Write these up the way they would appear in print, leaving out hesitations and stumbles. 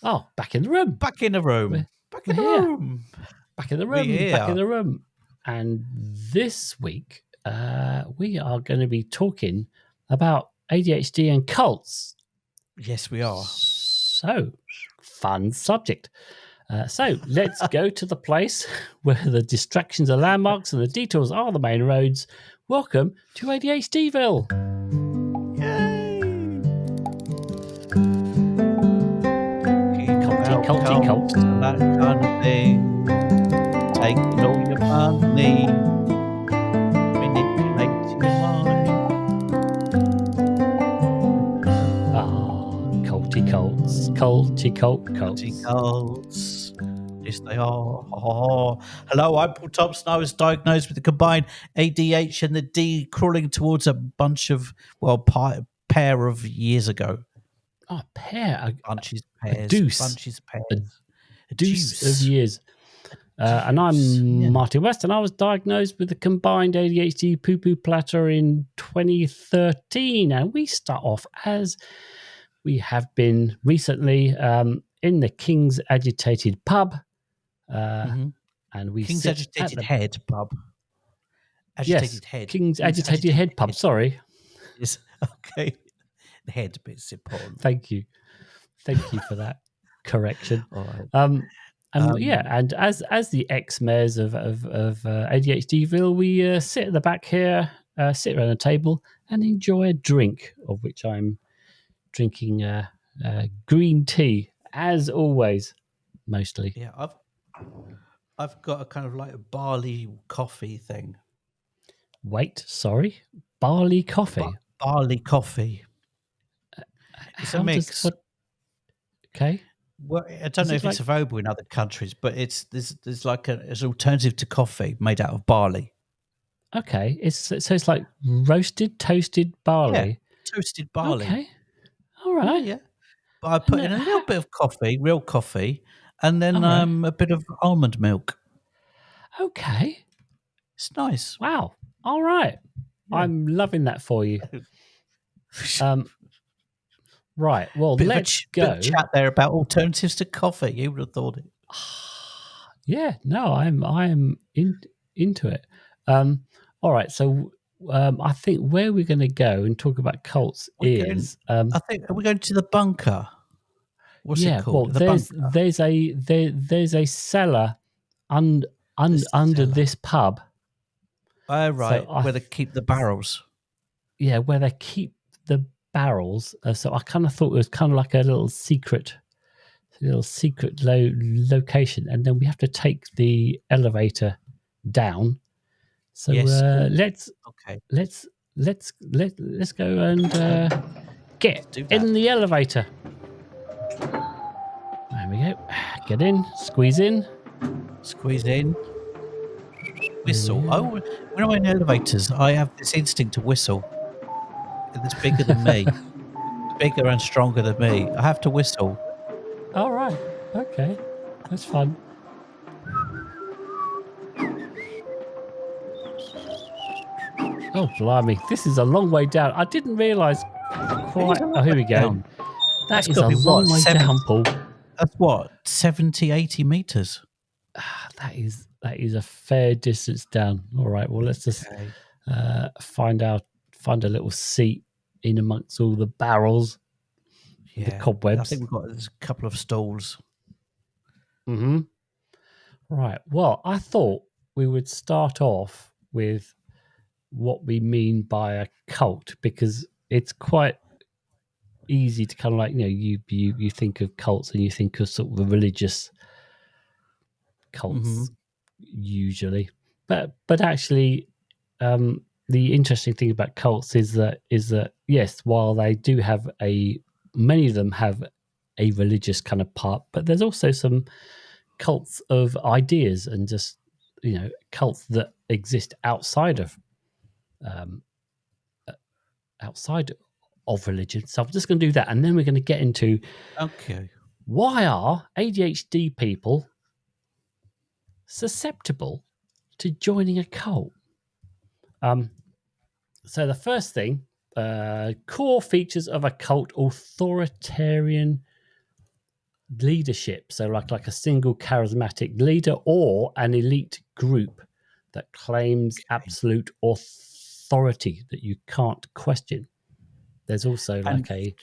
Oh, back in the room. Back in the room. We're Back in the here. room. Back in the We're room. Back here. in the room. And this week, we are going to be talking about ADHD and cults. Yes, we are. So, fun subject. So let's go to the place where the distractions are landmarks and the detours are the main roads. Welcome to ADHDville. Yay! Culty. That kind of thing. Taking all your money. Manipulating your mind. Culty cults. Culty cults. Yes, they are. Hello, I'm Paul Thompson. I was diagnosed with the combined ADHD and the D crawling towards a bunch of, pair of years ago. Oh, pair. Bunches, A deuce. Bunches, pairs. A deuce of years. And I'm Marty West, and I was diagnosed with the combined ADHD poo-poo platter in 2013. And we start off as we have been recently in the King's Agitated Pub. And we King's Agitated Head Pub. Agitated Head. King's Agitated Head Pub, sorry. Yes, okay. The head bit's important. Thank you for that correction. All right. And as the ex-mayors of ADHDville, we sit at the back here, sit around a table, and enjoy a drink, of which I'm drinking green tea, as always, mostly. Yeah, I've got a kind of like a barley coffee thing. Wait, sorry, barley coffee. Barley coffee. It's a mix. Okay. Well, I don't know if it's available in other countries, but there's like an alternative to coffee made out of barley. Okay, it's like roasted, toasted barley. Yeah, toasted barley. Okay, all right. Yeah. But I put in a little bit of coffee, real coffee, and then a bit of almond milk. Okay, it's nice. Wow. All right, yeah. I'm loving that for you. Right. Well, let's go. Bit of chat there about alternatives to coffee. You would have thought it. Yeah. No, I'm into it. All right. So I think where we're going to go and talk about cults is. I think we're going to the bunker. What's it called? Well, there's a cellar under this pub. Oh, right. So where they keep the barrels. Yeah, where they keep the barrels. So I kind of thought it was kind of like a little secret location, and then we have to take the elevator down. So let's go and get in the elevator. There we go. Get in. Squeeze in. Whistle. Oh, when I'm in elevators, I have this instinct to whistle. It's bigger than me. Bigger and stronger than me. I have to whistle. All right. Okay. That's fun. Oh, blimey. This is a long way down. I didn't realise quite... Oh, here we go. That's a long way down, Paul. That's what? 70, 80 metres? That is a fair distance down. All right. Well, let's just find a little seat in amongst all the barrels, the cobwebs. I think there's a couple of stalls. Mm-hmm. Right. Well, I thought we would start off with what we mean by a cult, because it's quite easy to kind of like, you think of cults and you think of sort of the religious cults usually, but actually the interesting thing about cults is that yes, while they do have many of them have a religious kind of part, but there's also some cults of ideas and just cults that exist outside of religion. So I'm just going to do that, and then we're going to get into why are ADHD people susceptible to joining a cult. So the first thing, core features of a cult: authoritarian leadership, so like a single charismatic leader or an elite group that claims absolute authority that you can't question. There's also And like a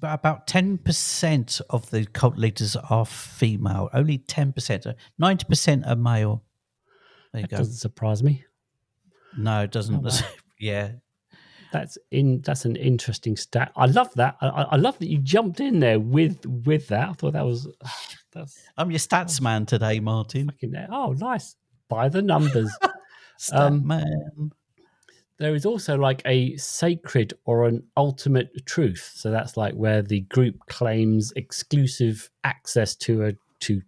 about 10% of the cult leaders are female. Only 10%. 90% are male. There you that go. doesn't surprise me. No, it Oh, doesn't. wow. Yeah. That's an interesting stat. I love that. I love that you jumped in there with that. I thought that was that's I'm your stats man today, Martin. fucking oh nice. By the numbers. Stat man. There is also like a sacred or an ultimate truth. So that's like where the group claims exclusive access to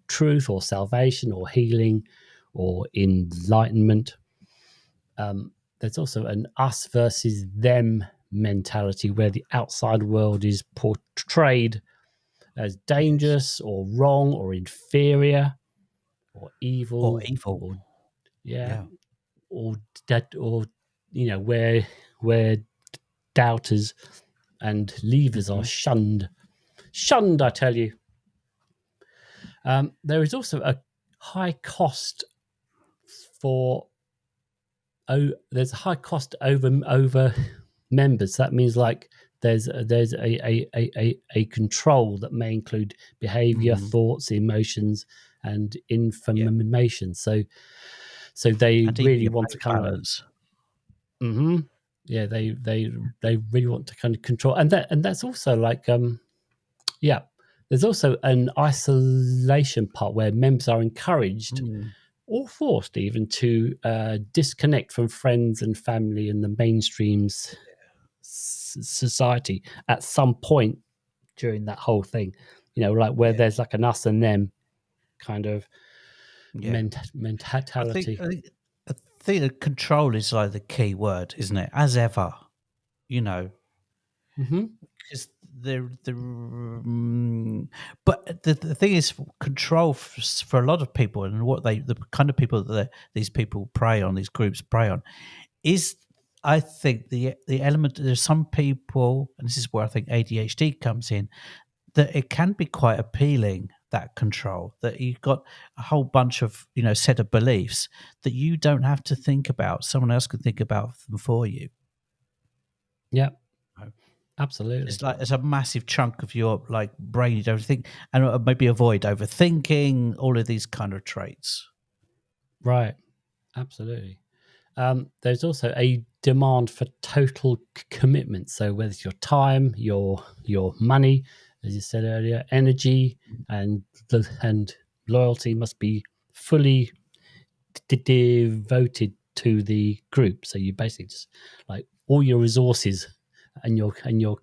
truth or salvation or healing or enlightenment. There's also an us versus them mentality where the outside world is portrayed as dangerous or wrong or inferior or Or evil evil. or yeah, Yeah. or that or where doubters and leavers are shunned. Shunned, I tell you. There is also a high cost for there's a high cost over members. That means like there's a control that may include behavior, thoughts, emotions, and information. So they And even really your want to bank kind of balance. yeah they really want to kind of control, and that's also like yeah, there's also an isolation part where members are encouraged or forced even to disconnect from friends and family in the mainstream's society at some point during that whole thing, like where there's like an us and them kind of Yeah. I think, mentality. I think that control is like the key word, isn't it? As ever, Hmm. because but the thing is, control for a lot of people, and what the kind of people that these people prey on, these groups prey on, is, I think, the element. There's some people, and this is where I think ADHD comes in, that it can be quite appealing, that control, that you've got a whole bunch of set of beliefs that you don't have to think about, someone else can think about them for you. Yeah, Right. absolutely. It's like it's a massive chunk of your like brain you don't think, and maybe avoid overthinking, all of these kind of traits. Right, absolutely. There's also a demand for total commitment. So whether it's your time, your money, as you said earlier, energy and and loyalty must be fully devoted to the group. So you basically just like all your resources and and your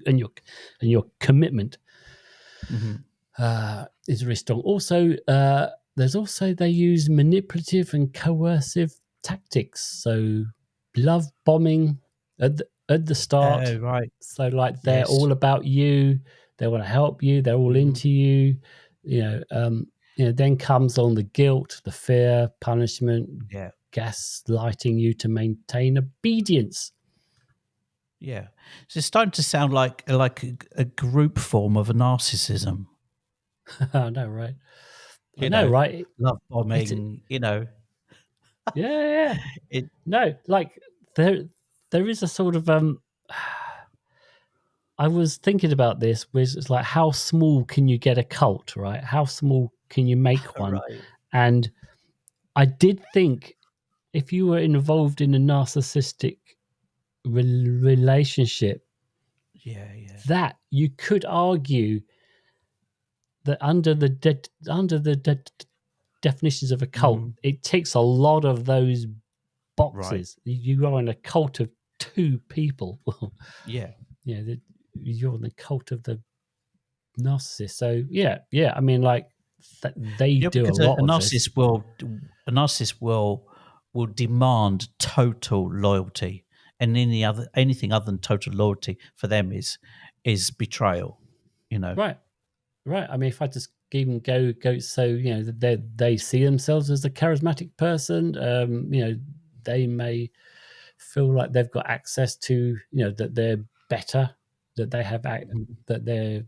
and your and your commitment is very strong. Also, there's also they use manipulative and coercive tactics. So love bombing at the start. Oh, right. So like they're Yes. all about you. They want to help you. They're all into you. You know. Then comes on the guilt, the fear, punishment, Yeah. gaslighting you to maintain obedience. Yeah. So it's starting to sound like a group form of a narcissism. I know, right? I You know, know, right? love It's bombing. yeah. It. No, like there is a sort of I was thinking about this, which is like how small can you get a cult, right? How small can you make one? Right. And I did think if you were involved in a narcissistic relationship, Yeah. Yeah. that you could argue that under the definitions of a cult, Mhm. it ticks a lot of those Right. boxes. You are in a cult of two people. Yeah. You're in the cult of the narcissist. So yeah. I mean, like they do a Because a lot of this. narcissist will demand total loyalty, and anything other than total loyalty for them is betrayal. You know. Right, right. I mean, if I just even go, so they see themselves as a charismatic person. They may feel like they've got access to, that they're better, that they have Mhm. that they're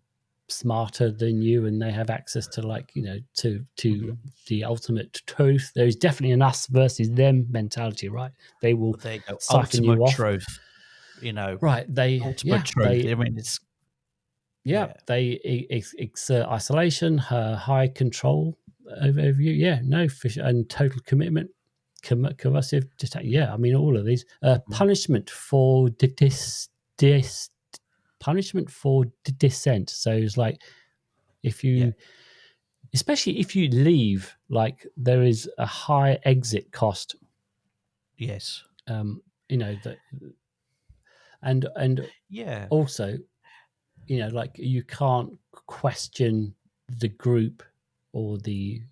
smarter than you and they have access to, like, to Mm-hmm. the ultimate truth. There's definitely an us versus them mentality, right? They will Well, there you go. siphon you Ultimate off. truth. You know, Right. ultimate truth. I mean, it's yeah. They exert isolation, high control over you. Yeah, no fish and total commitment, coercive. Just I mean, all of these Mm-hmm. punishment for punishment for dissent. So it's like if you, especially if you leave, like there is a high exit cost. Yes. That, and Yeah. also, like you can't question the group or the,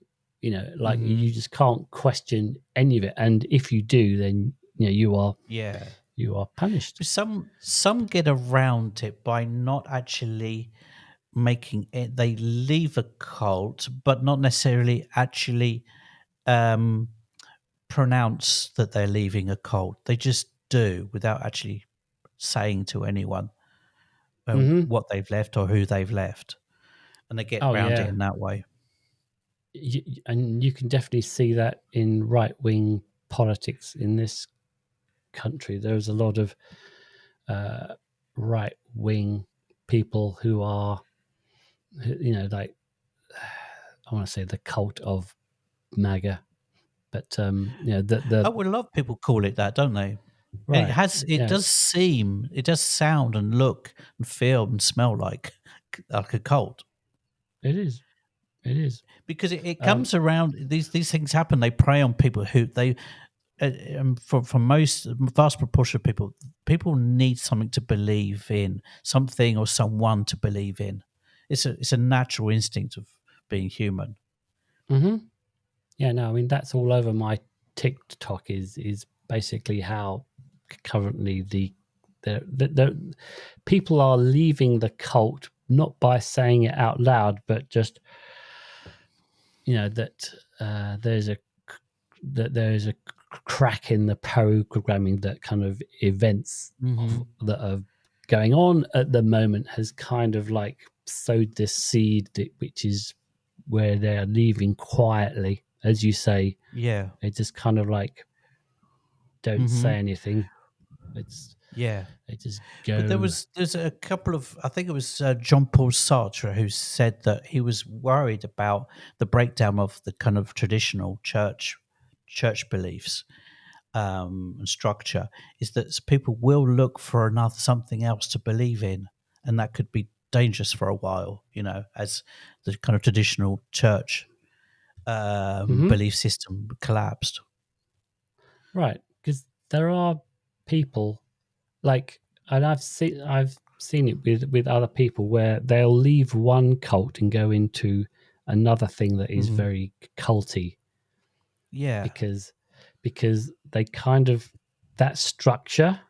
like Mm-hmm. you just can't question any of it. And if you do, then you are punished. But some get around it by not actually making it. They leave a cult, but not necessarily actually um, pronounce that they're leaving a cult. They just do without actually saying to anyone Hmm. what they've left or who they've left, and they get Oh round it yeah. in that way. And you can definitely see that in right-wing politics in this country. There's a lot of right-wing people who are, like, I want to say the cult of MAGA, but Oh, the well, a lot of people call it that, don't they? And right, it yeah, does seem, it does sound and look and feel and smell like a cult. it is, it is. Because it Um, comes around. These things happen. They prey on people who they, for most vast proportion of people, people need something to believe in, something or someone to believe in. It's a natural instinct of being human. hmm Yeah, no, I mean that's all over my TikTok. Is basically how currently the people are leaving the cult, not by saying it out loud, but just that there's a crack in the programming, that kind of events Hmm. that are going on at the moment has kind of like sowed this seed, which is where they're leaving quietly, as you say. Yeah. They just kind of like don't Hmm. say anything. It's Yeah. they just But go. there's a couple of, I think it was John Paul Sartre who said that he was worried about the breakdown of the kind of traditional church beliefs and structure, is that people will look for another something else to believe in, and that could be dangerous for a while, as the kind of traditional church Mhm. belief system collapsed. Right, because there are people like, and I've seen it with other people where they'll leave one cult and go into another thing that is Hmm. very culty, Yeah. because they kind of, that structure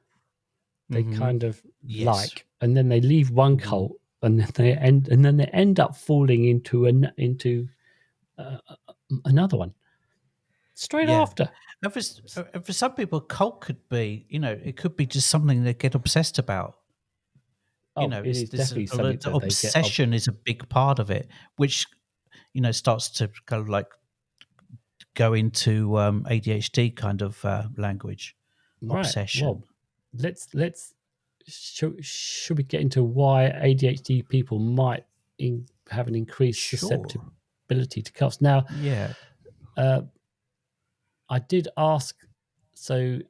they Hmm. kind of Yes. like, and then they leave one Hmm. cult and then they end up falling into uh, another one straight Yeah. after. And for some people, a cult could be, it could be just something they get obsessed about. Oh, it It's is this definitely something the that they get up. obsession is a big part of it, which starts to kind of like go into ADHD kind of language. Right. Obsession. Well, let's should we get into why ADHD people might have an increased Sure. susceptibility to cuffs? Now, Yeah. uh, I did ask. So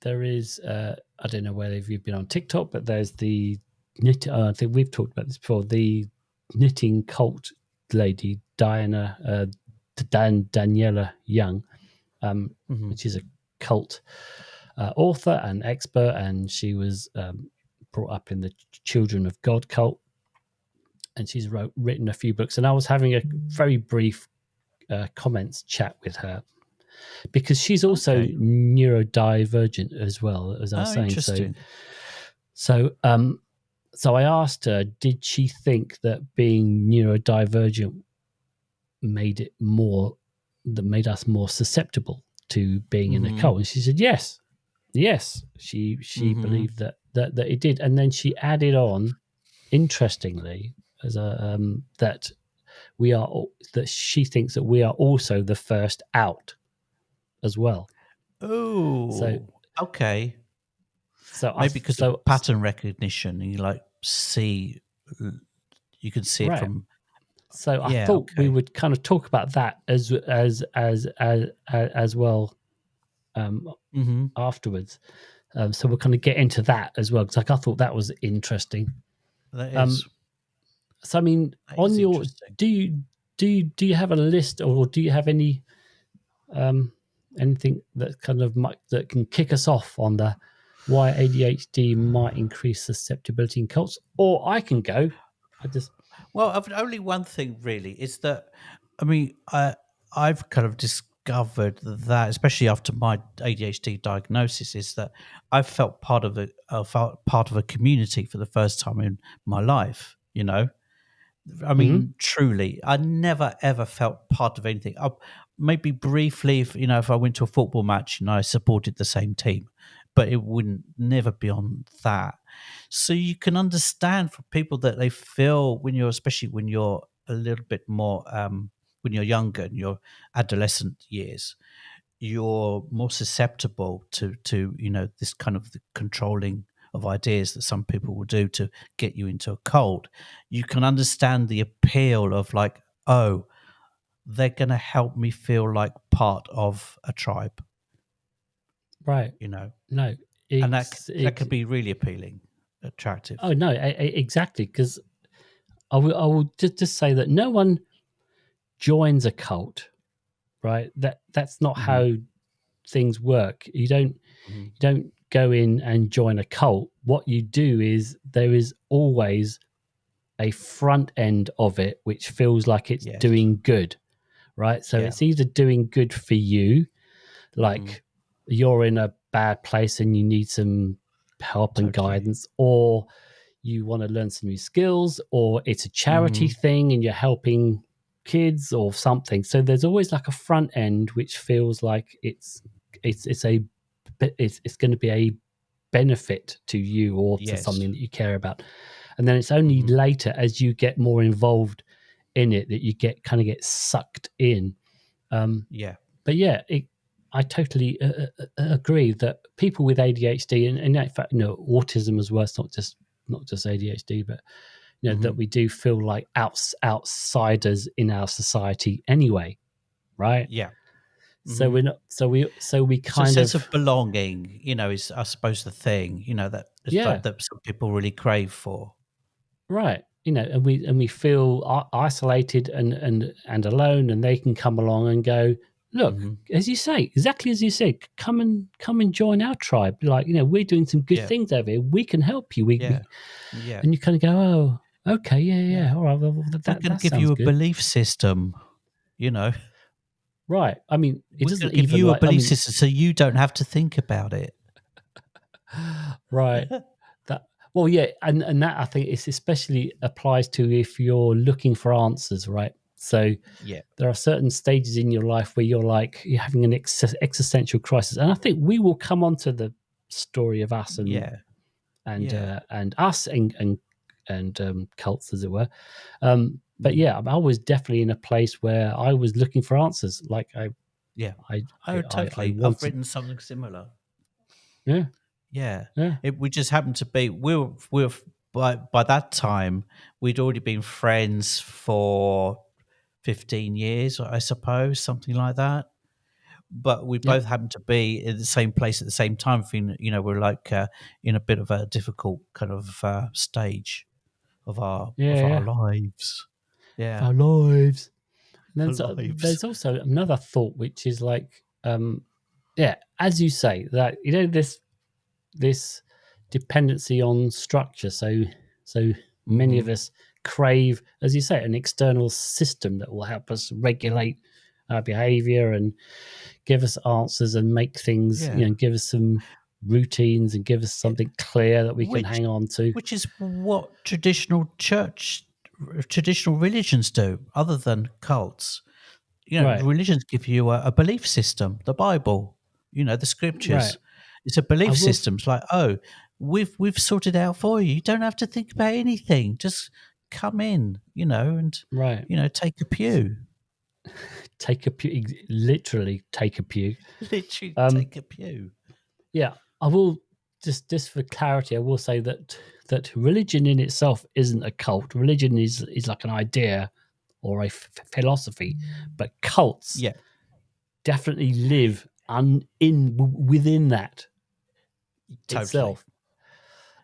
there is, I don't know whether you've been on TikTok, but there's the knit. I think we've talked about this before. The knitting cult lady, Daniela Young, Hmm. which is a cult author and expert, and she was brought up in the Children of God cult, and she's written a few books. And I was having a very brief comments chat with her, because she's also Okay. neurodivergent as well, as I was Oh, saying. So, interesting. so, um, so I asked her, did she think that being neurodivergent made it more, that made us more susceptible to being in a Hmm. cult? And she said yes, yes. She Hmm. believed that it did, and then she added on, interestingly, that that she thinks that we are also the first out as well. So Oh, okay. so I Maybe because of so pattern recognition, and you like see, you can see it right. from. So I Yeah. thought we Okay. would kind of talk about that as well Mm-hmm. afterwards. So we'll kind of get into that as well because I thought that was interesting. That Um, is so I mean, that on is your interesting. do you have a list or do you have any um, anything that kind of that can kick us off on the why ADHD might increase susceptibility in cults? Or I can go. I just Well, only one thing really is that, I mean, I've kind of discovered that, especially after my ADHD diagnosis, is that I felt part of felt part of a community for the first time in my life. I mhm. mean, truly, I never ever felt part of anything. Maybe briefly, if I went to a football match and I supported the same team, but it wouldn't never beyond that. So you can understand for people that they feel especially when you're a little bit more, when you're younger in your adolescent years, you're more susceptible to this kind of the controlling of ideas that some people will do to get you into a cult. You can understand the appeal of like, oh, they're going to help me feel like part of a tribe, Right. you know No. and that could be really appealing, Oh attractive. no, exactly. Because I will just say that no one joins a cult, right? That's not Hmm. how things work. Hmm. You don't go in and join a cult. What you do is there is always a front end of it which feels like it's Yes. doing good, right? So Yeah. it's either doing good for you, Hmm. like you're in a bad place and you need some help and Totally. guidance, or you want to learn some new skills, or it's a charity Hmm. thing and you're helping kids or something. So there's always like a front end which feels like it's going to be a benefit to you or to Yes. something that you care about. And then it's only Hmm. later as you get more involved in it that you get sucked in. Um, Yeah. but yeah, I totally agree that people with ADHD and in fact, autism as well. It's not just ADHD, but Hmm. that we do feel like outsiders in our society anyway, right? Yeah. So Hmm. we're not. So we So a kind sense of of belonging, is I suppose the thing, that it's yeah, like that some people really crave for. right. And we feel isolated and alone, and they can come along and go, look, Hmm. as you say, exactly as you say, come and join our tribe. Like we're doing some good Yeah, things over here. We can help you. We yeah, yeah, and you kind of go, oh, okay, yeah, yeah. yeah, all right. Well, We're that going to that give sounds you a good, belief system, you know. right? I mean, it We're going doesn't to give even you a like. I belief mean, system so you don't have to think about it. right. That well, yeah, and that I think it's especially applies to if you're looking for answers, right? So Yeah, there are certain stages in your life where you're having an existential crisis, and I think we will come on to the story of us yeah, yeah. and us and cults, as it were. But Mm, yeah, I was definitely in a place where I was looking for answers. Like yeah. I, Oh, I totally. I've wanted, written something similar. yeah, Yeah, yeah, we just happened to be we were by that time we'd already been friends for 15 years, I suppose, something like that. But we yeah, both happened to be in the same place at the same time. We're like in a bit of a difficult kind of stage of yeah, our yeah. lives. Of Yeah, our lives. And then our lives. there's also another thought, which is like, yeah, as you say, that this dependency on structure. So many of Hmm. us crave, as you say, an external system that will help us regulate our behavior and give us answers and make things, Yeah, give us some routines and give us yeah. something clear that we can Which hang on to. which is what traditional religions do, other than cults. Right, Religions give you a belief system, the Bible, the right. scriptures. It's a I belief will. system. It's like, oh, we've sorted out for you. You don't have to think about anything. Just come in, and Right. take a pew. Take a pew, literally take a pew. Literally Um, take a pew. Yeah, I will just for clarity, I will say that religion in itself isn't a cult. Religion is like an idea or a philosophy, but cults Yeah, definitely live within that totally. itself.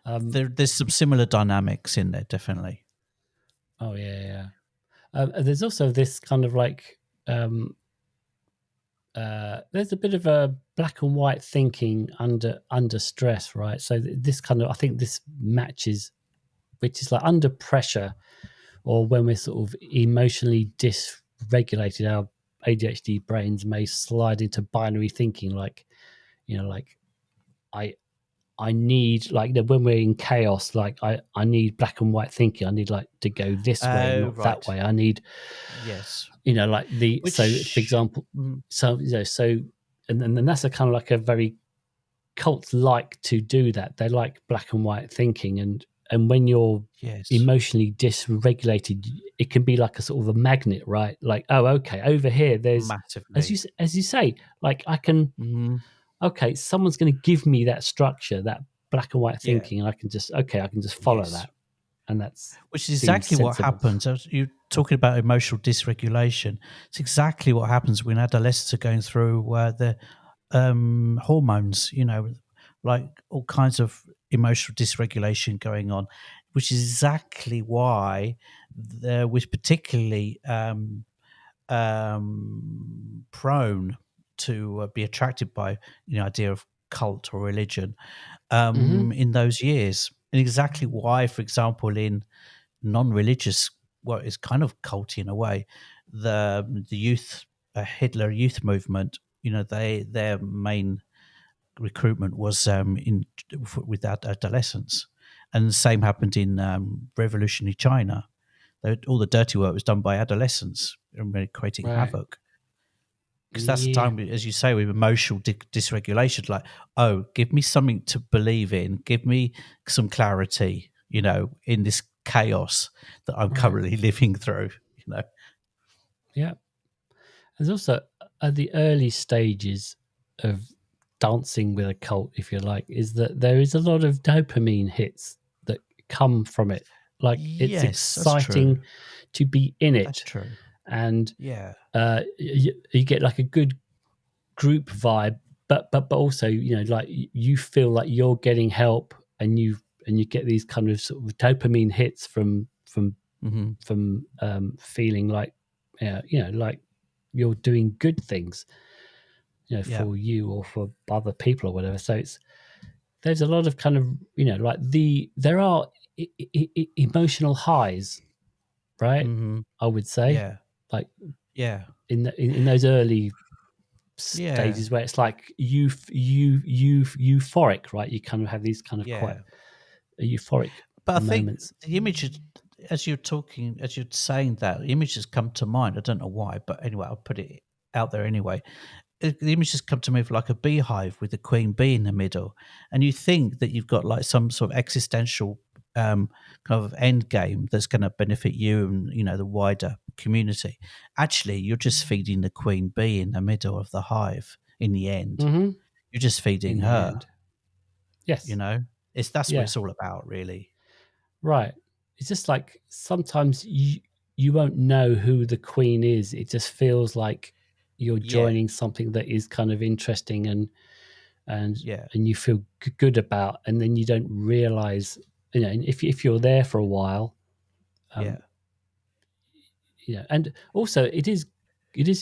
Um, There's some similar dynamics in there, definitely. oh yeah, yeah. There's also this kind of like there's a bit of a black and white thinking under stress, right? So this kind of, I think this matches, which is like under pressure, or when we're sort of emotionally dysregulated, our ADHD brains may slide into binary thinking, like like I I need, like, when we're in chaos, like I need black and white thinking. I need like to go this way and Oh, not that right. way. I need, Yes. like so for Which, example, so and then that's a kind of like a very cults like to do that. They like black and white thinking, and when you're yes, emotionally dysregulated, it can be like a sort of a magnet, right? Like, oh, okay, over here there's, massively. as you say, like I can, Hmm. okay, someone's going to give me that structure, that black and white Yeah. thinking, and I can just, okay, I can just follow Yes. that, and that's Which is seems exactly what sensible. happens. As you're talking about emotional dysregulation, it's exactly what happens when adolescents are going through the hormones, like all kinds of emotional dysregulation going on, which is exactly why there was particularly prone to be attracted by idea of cult or religion Hmm. in those years, and exactly why, for example, in non-religious, well, it's kind of culty in a way, the youth Hitler youth movement, their main recruitment was with adolescents, and the same happened in revolutionary China. All the dirty work was done by adolescents, and really creating Right. havoc, because that's the Yeah. time, as you say, with emotional dysregulation. Like, oh, give me something to believe in, give me some clarity, in this chaos that I'm Right. currently living through. Yeah. There's also, at the early stages of dancing with a cult, if you like, is that there is a lot of dopamine hits that come from it. Like, it's Yes, that's true. exciting to be in That's it, true. and Yeah. you get like a good group vibe, but also, like you feel like you're getting help, and you get these kind of sort of dopamine hits Hmm. feeling like, like you're doing good things, Yeah. for you or for other people or whatever. So there's a lot of kind of, like there are emotional highs, right? Hmm. I would say, Yeah. like Yeah. in those early Yeah. stages where it's like euphoric, right? You kind of have these kind of quite Yeah. euphoric But I think moments. the images, as you're talking, as you're saying that, the images come to mind. I don't know why, but anyway, I'll put it out there anyway. The images come to me of like a beehive with the queen bee in the middle, and you think that you've got like some sort of existential kind of end game that's going to benefit you and the wider community. Actually, you're just feeding the queen bee in the middle of the hive. In the end, Hmm. you're just feeding In the her. end, You yes, know, that's what yeah, it's all about, really. right. It's just like sometimes you won't know who the queen is. It just feels like you're Yeah, joining something that is kind of interesting, and yeah, and you feel good about, and then you don't realize, and if you're there for a while, yeah. um, and also it is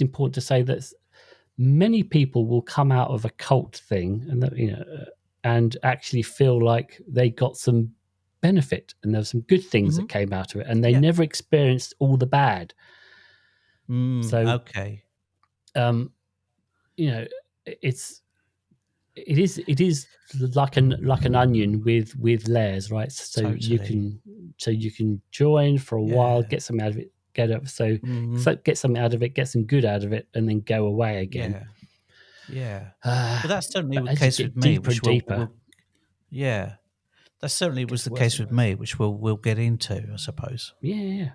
important to say that many people will come out of a cult thing, and that, and actually feel like they got some benefit, and there were some good things Hmm. that came out of it, and they Yeah. never experienced all the bad. So, Okay. um, you know, it's it is like an onion with layers, right? So you Totally. can join for a while, Yeah. get something out of it, get up, Hmm. so get something out of it, get some good out of it, and then go away again. Yeah. Yeah. Uh, Well, that's certainly but the as you case with get me, deeper and which deeper, yeah. That certainly was Gets the worse case and with worse. me, which we'll get into, I suppose. Yeah,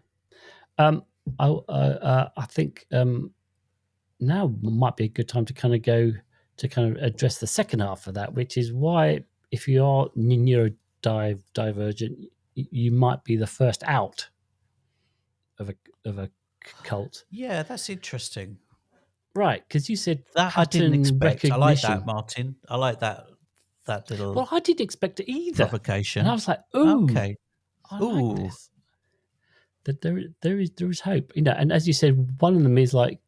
yeah. I think now might be a good time to kind of go to kind of address the second half of that, which is why if you are neurodivergent, you might be the first out of a cult, Yeah, that's interesting. right? Because you said That I didn't pattern expect. I like that, recognition. Martin. I like that little Well, I didn't expect it either, and I provocation. was like, "Ooh, Okay. I like Ooh. this." That there is hope, and as you said, one of them is like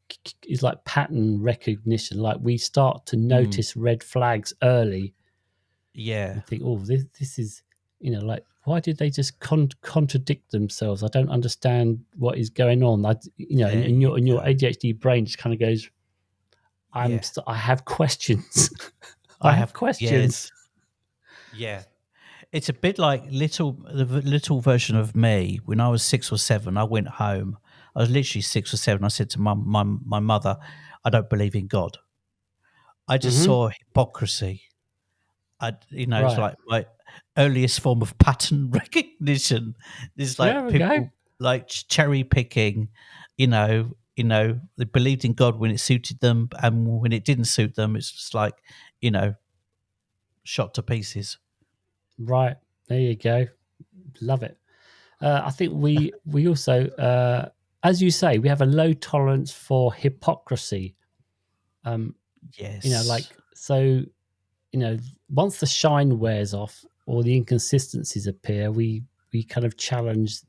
pattern recognition. Like we start to Mm, notice red flags early yeah. and think, "Oh, this is like why did they just contradict themselves? I don't understand what is going on." There In you your go. ADHD brain just kind of goes, Yeah. I have questions. I I have have questions. yes. Yeah. It's a bit like little version of me. When I was 6 or 7, I went home. I was literally 6 or 7. I said to my mother, I don't believe in God. I just Hmm. saw hypocrisy. It's Right. like my earliest form of pattern recognition. It's There like we go. people like cherry picking, they believed in God when it suited them, and when it didn't suit them, it's just like, you know, shot to pieces. Right. There you go. Love it. I think we also, as you say, we have a low tolerance for hypocrisy. Um, Yes. like so, once the shine wears off or the inconsistencies appear, we kind of challenge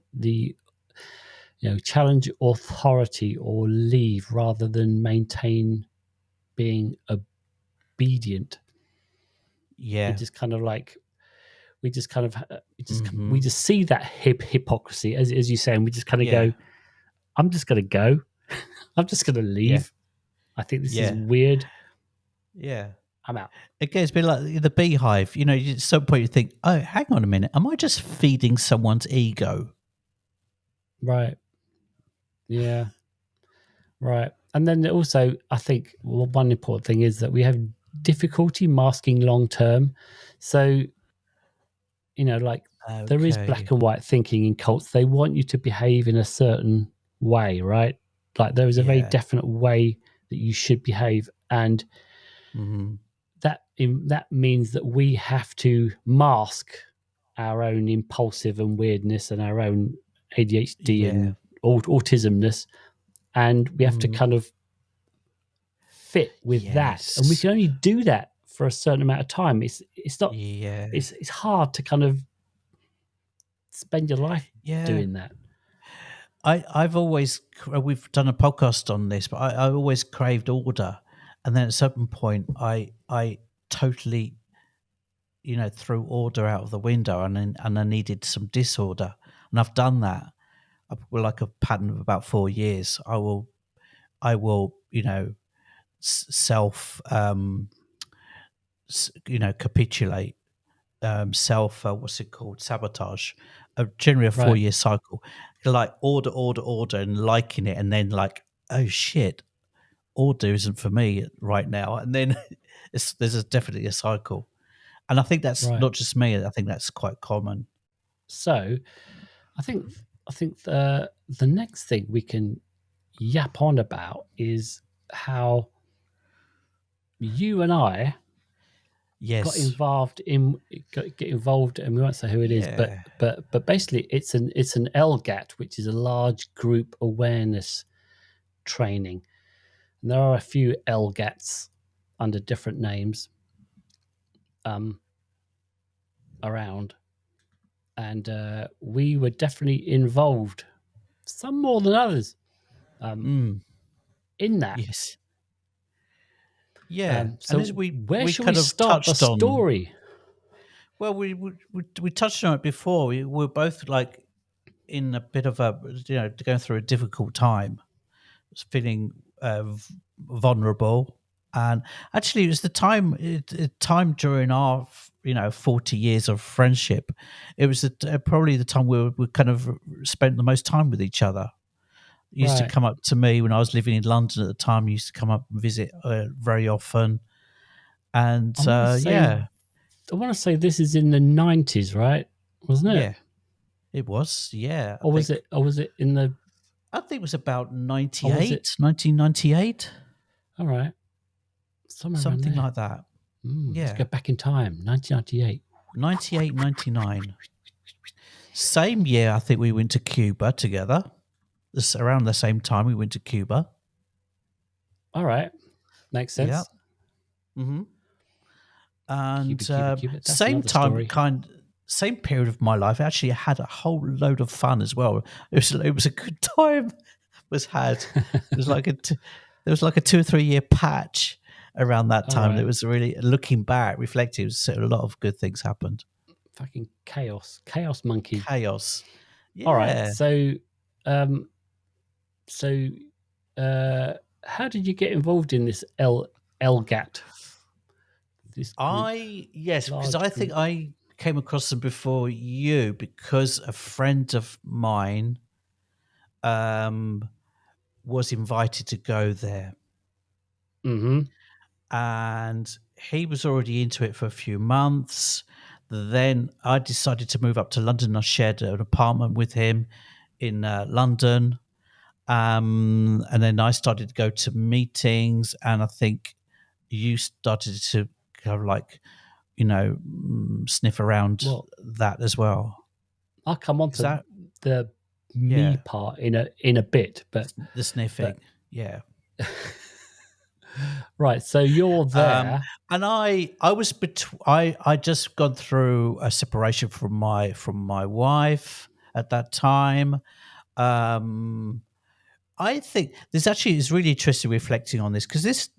authority or leave rather than maintain being obedient. We Yeah. just kind of like we just kind of we Hmm. just see that hypocrisy as you say, and we just kind of Yeah. go, I'm just going to go. I'm just going to Yeah. leave. I think this is Yeah. weird. Yeah. I'm out. Again, it's been like the beehive. At some point you think, oh, hang on a minute. Am I just feeding someone's ego? Right. Yeah. Right. And then also, I think one important thing is that we have difficulty masking long term. So, like there is Okay. black and white thinking in cults. They want you to behave in a certain way, right? Like there is a very Yeah. definite way that you should behave. And Hmm. that means that we have to mask our own impulsive and weirdness and our own ADHD Yeah. and autismness, and we have to Hmm. kind of fit with that. And we Yes. can only do that for a certain amount of time. It's not Yeah. it's hard to kind of spend your life Yeah. doing that. I've always, we've done a podcast on this, but I always craved order. And then at a certain point, I totally, threw order out of the window, and I needed some disorder. And I've done that. Well, like a pattern of about 4 years. I will, self, capitulate, self, what's it called, sabotage, generally a Right. 4 year cycle, like order, and liking it, and then like, oh shit, order isn't for me right now, and then definitely a cycle, and I think that's Right. not just me. I think that's quite common. So I think the next thing we can yap on about is how you and I got Yes. involved in get involved, and we won't say who it is, but Yeah. basically it's an LGAT, which is a large group awareness training, and there are a few LGATs under different names um, around, and we were definitely involved, some more than others, um, Mm. in that. Yes. Yeah. And as So where we shall we kind of start the touched on, story? well, we touched on it before. We were both like in a bit of a, going through a difficult time, feeling vulnerable. And actually, it was the time during our 40 years of friendship. It was probably the time we kind of spent the most time with each other. He used to Right. come up to me when I was living in London at the time. He used to come up and visit very often. And I want to say yeah. want to say this is in the 90s, right? Wasn't it? Yeah, it was. Yeah, Or was it? Or was it in the? I think it was about Or was it? 1998, All right, somewhere around something there. like that. Let's Yeah, go back in time. 1998. 98, 99. Same year, I think we went to Cuba together. This around the same time we went to Cuba. All right, makes Yeah. sense. Mm-hmm. And Cuba. That's same another time, story. same period of my life. Actually, I had a whole load of fun as well. It was a good time. Was had. It was like there was like a 2 or 3 year patch around that All time. That right, was really looking back, reflecting. So a lot of good things happened. fucking chaos monkey. Chaos. All right, Yeah. um, so, how did you get involved in this LGAT? This group, Yes, because large I think group. I came across them before you because a friend of mine um, was invited to go there, Mm-hmm. and he was already into it for a few months. Then I decided to move up to London. I shared an apartment with him in London, and then I started to go to meetings, and I think you started to kind of like sniff around Well, that as well. I'll come on Is to that the me yeah part in a bit, the but sniffing? Yeah. right. So you're Um, there. and I was I just gone through a separation from my wife at that time. Um, I think this actually is really interesting reflecting on this because this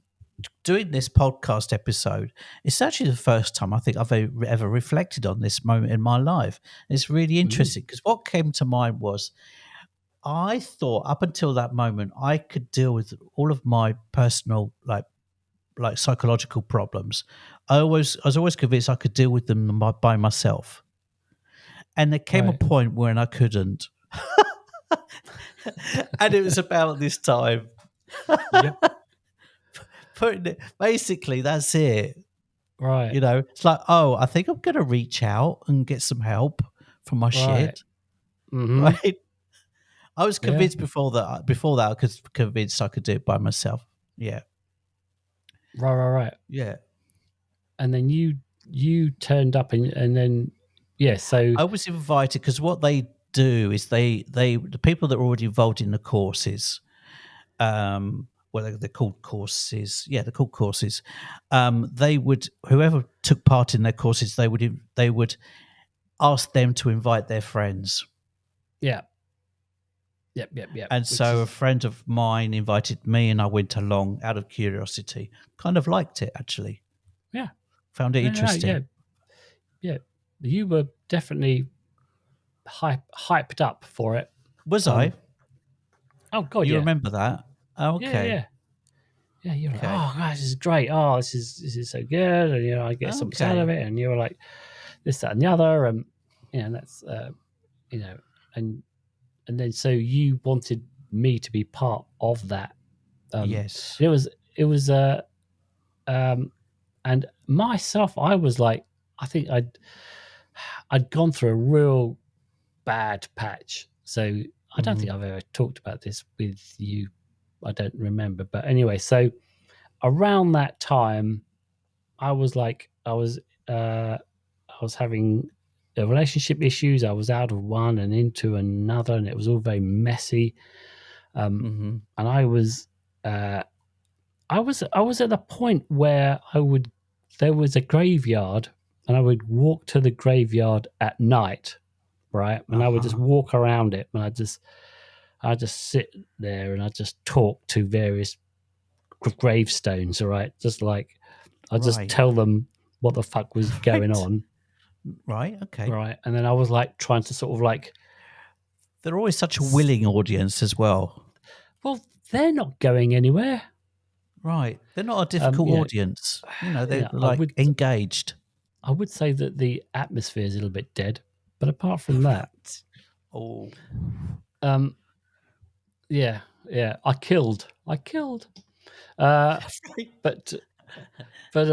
doing this podcast episode, it's actually the first time I think I've ever reflected on this moment in my life. It's really Mm, interesting because what came to mind was I thought up until that moment I could deal with all of my personal like psychological problems. I was always convinced I could deal with them by myself, and there came a right. point when I couldn't, and it was about this time. Yep. Putting it basically, that's it. Right. It's like, oh, I think I'm going to reach out and get some help from my Right. shit, Mm-hmm. right? I was Yeah. convinced before that. Before that, I was convinced I could do it by myself. Yeah, Right. yeah. And then you turned up and then yeah. So I was invited because what they do is the people that are already involved in the courses, well they're called courses. Yeah, they're called courses. They would whoever took part in their courses, they would ask them to invite their friends. yeah. Yep. And Which so a is friend of mine invited me, and I went along out of curiosity. Kind of liked it actually. yeah. Found it No, yeah. interesting. Yeah. You were definitely hyped up for it. Was I? Um. Oh God, You yeah. remember that? Oh, Yeah. okay. Yeah. Yeah, you're like, Okay. oh gosh, this is great. Oh, this is so good, and I get something out of Okay. it. And you're like, this, that, and the other, and that's you know, and then so you wanted me to be part of that. Yes. And it was and myself, I was like, I think I'd gone through a real bad patch. So I don't think Mhm. I've ever talked about this with you. I don't remember, but anyway, so around that time, I was like, I was having relationship issues. I was out of one and into another, and it was all very messy. Mhm. And I was at the point where there was a graveyard, and I would walk to the graveyard at night, right? And I would just Uh-huh. walk around it, and I just sit there and I just talk to various gravestones, all right? Just like I just Right. tell them what the fuck was going Right. on, Right. Okay. right? And then I was like trying to sort of like, They're always such a willing audience as well. well, they're not going anywhere. Right. They're not a difficult You know, audience. They're I like would engaged. say that the atmosphere is a little bit dead, but apart from that, Right. Oh. um, yeah, I killed, uh, Right. but but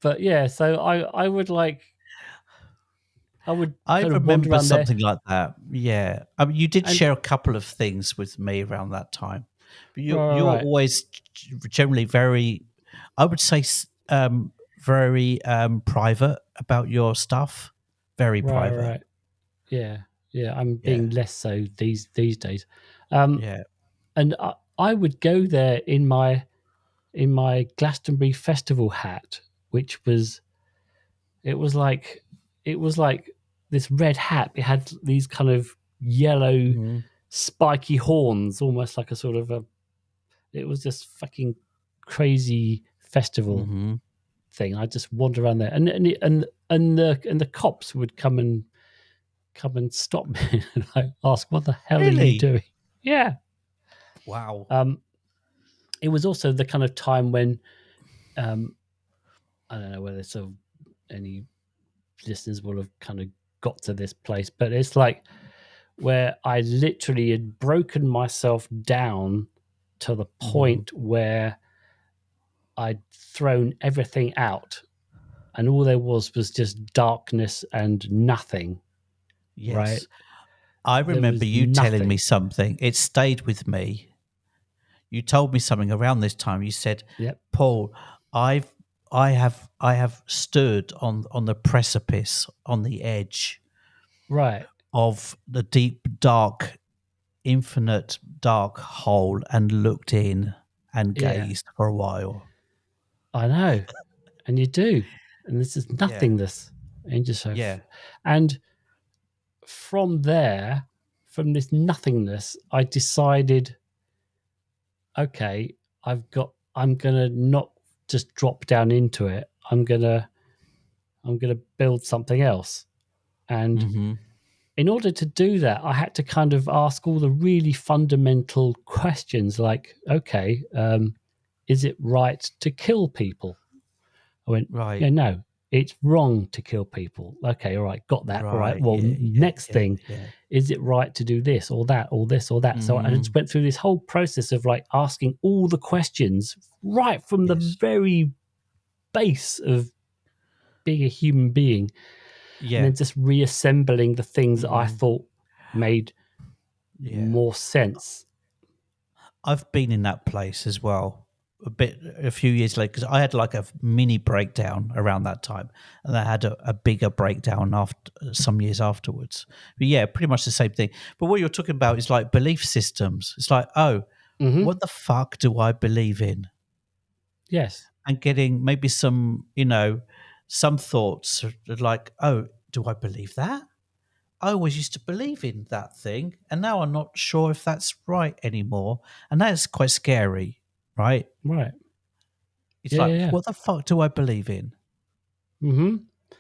but yeah, so I would like I would I kind of wander remember around there something like that. Yeah, I mean, you did and share a couple of things with me around that time, but you're right, always generally very, I would say, very private about your stuff. Very right, private. right. Yeah, yeah. I'm Yeah, being less so these days. Um, yeah. and I would go there in my Glastonbury Festival hat, which was it was like it was like this red hat. It had these kind of yellow Mm-hmm. spiky horns, almost like a sort of a. It was just fucking crazy festival Mm-hmm. thing. I just wander around there, and the cops would come and stop me and like ask, "What the hell are you Really? doing?" Yeah. Wow. Um, it was also the kind of time when um, I don't know whether sort of any listeners will have kind of got to this place, but it's like where I literally had broken myself down to the Mm-hmm. point where I'd thrown everything out, and all there was just darkness and nothing. Right? Yes, I There remember was you telling me nothing. something. It stayed with me. You told me something around this time. You said, Yep. "Paul, I've I have stood on the precipice, on the edge Right. of the deep, dark, infinite dark hole and looked in and Yeah. gazed for a while." I know. And you do. And this is Yeah, nothingness. And just yeah. and from there, from this nothingness, I decided, okay, I'm gonna not just drop down into it. I'm gonna build something else. And Mm-hmm. in order to do that, I had to kind of ask all the really fundamental questions like, okay, is it right to kill people? I went, yeah, Right, no, it's wrong to kill people. Okay, all right, got that. All right, right. well, Yeah, yeah, next yeah, thing, yeah. is it right to do this or that or this or that? So I Mm-hmm. just went through this whole process of like asking all the questions right from the Yes. very base of being a human being, and Yeah. then just reassembling the things that I Mm-hmm. thought made Yeah. more sense. I've been in that place as well. A few years later, because I had like a mini breakdown around that time, and I had a bigger breakdown after some years afterwards. But yeah, pretty much the same thing. But what you're talking about is like belief systems. It's like, oh, Hmm. what the fuck do I believe in? Yes, And getting maybe some, some thoughts are like, oh, do I believe that? I always used to believe in that thing, and now I'm not sure if that's right anymore. And that's quite scary, right? right. It's Yeah, like, yeah, yeah. what the fuck do I believe in? Hmm.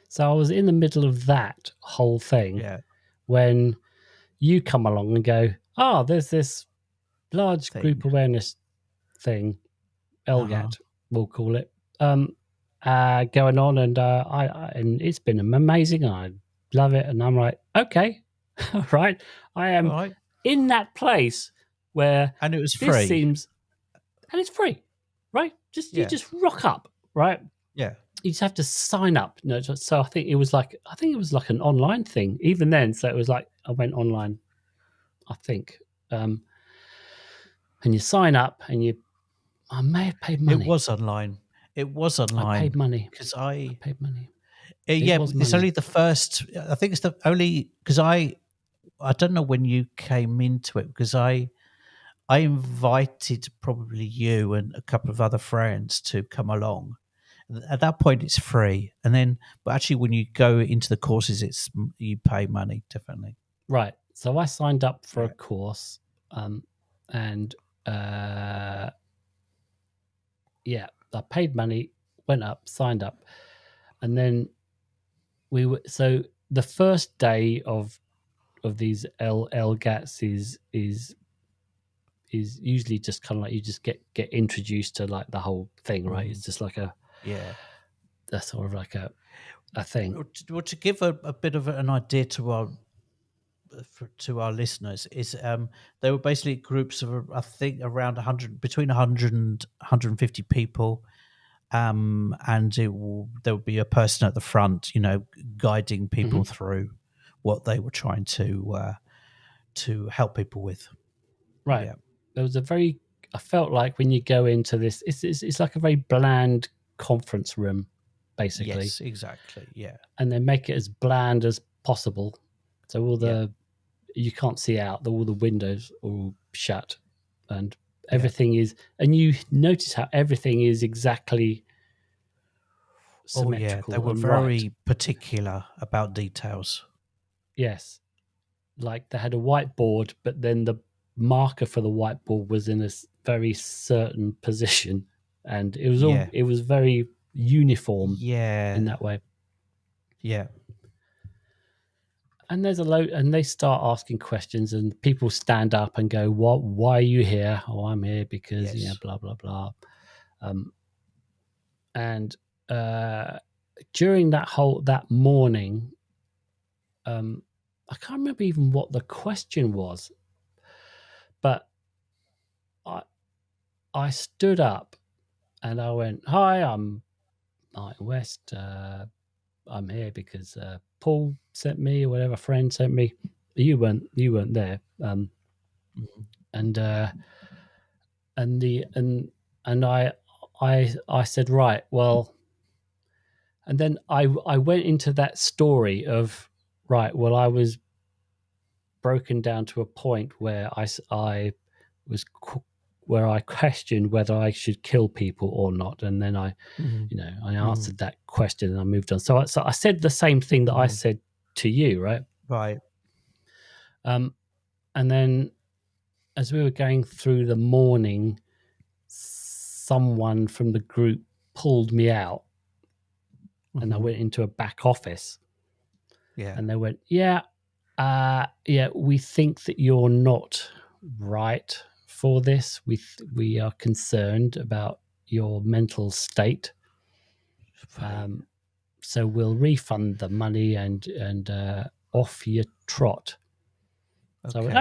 So I was in the middle of that whole thing Yeah, when you come along and go, oh, there's this large thing. group awareness thing, Uh huh. LGAT, we'll call it, going on, and and it's been amazing. I love it, and I'm like, okay, all right, I All am right. in that place where And it was this free. seems, and it's free, right? Just you Yeah. just rock up, right? Yeah. You just have to sign up. No, so I think it was like an online thing even then. So it was like I went online, I think, and you sign up, and I may have paid It money. was online. It was I paid online money. because I paid money. It yeah, was it's only money. the first, I think it's the only, because I don't know when you came into it because I invited probably you and a couple of other friends to come along. At that point, it's free, and then, but actually, when you go into the courses, you pay money, definitely. Right. So I signed up for a Yeah. course, and uh, yeah, I paid money, went up, signed up, and then we were so the first day of these LGATs is usually just kind of like you just get introduced to like the whole thing, right? Mm, It's just like yeah. a sort of like a thing. Well, to give a bit of an idea to our listeners is they were basically groups of I think around 100, between 100 and 150 people, and there would be a person at the front, guiding people through what they were trying to help people with. Right. Yeah. There was I felt like when you go into this, it's like a very bland conference room, basically. Yes, exactly. Yeah. And they make it as bland as possible. So you can't see out, all the windows are all shut, and everything is, and you notice how everything is exactly symmetrical They were and very right. particular about details. Yes. Like they had a whiteboard, but then the marker for the whiteboard was in a very certain position, and it was very uniform in that way. Yeah. And there's and they start asking questions, and people stand up and go, "What? Why are you here?" "Oh, I'm here because blah blah blah." And during that morning, I can't remember even what the question was, but I stood up and I went, "Hi, I'm Martin West. I'm here because Paul sent me, or whatever friend sent me. You weren't there." And I said, "Right, well," and then I went into that story of, right, well, I was broken down to a point where I was where I questioned whether I should kill people or not, and then I answered that question and I moved on. So I said the same thing that I said to you, right? Right. And then as we were going through the morning, someone from the group pulled me out, and I went into a back office. Yeah. And they went, "Yeah, we think that you're not right for this. We are concerned about your mental state. So we'll refund the money and off you trot." So I went,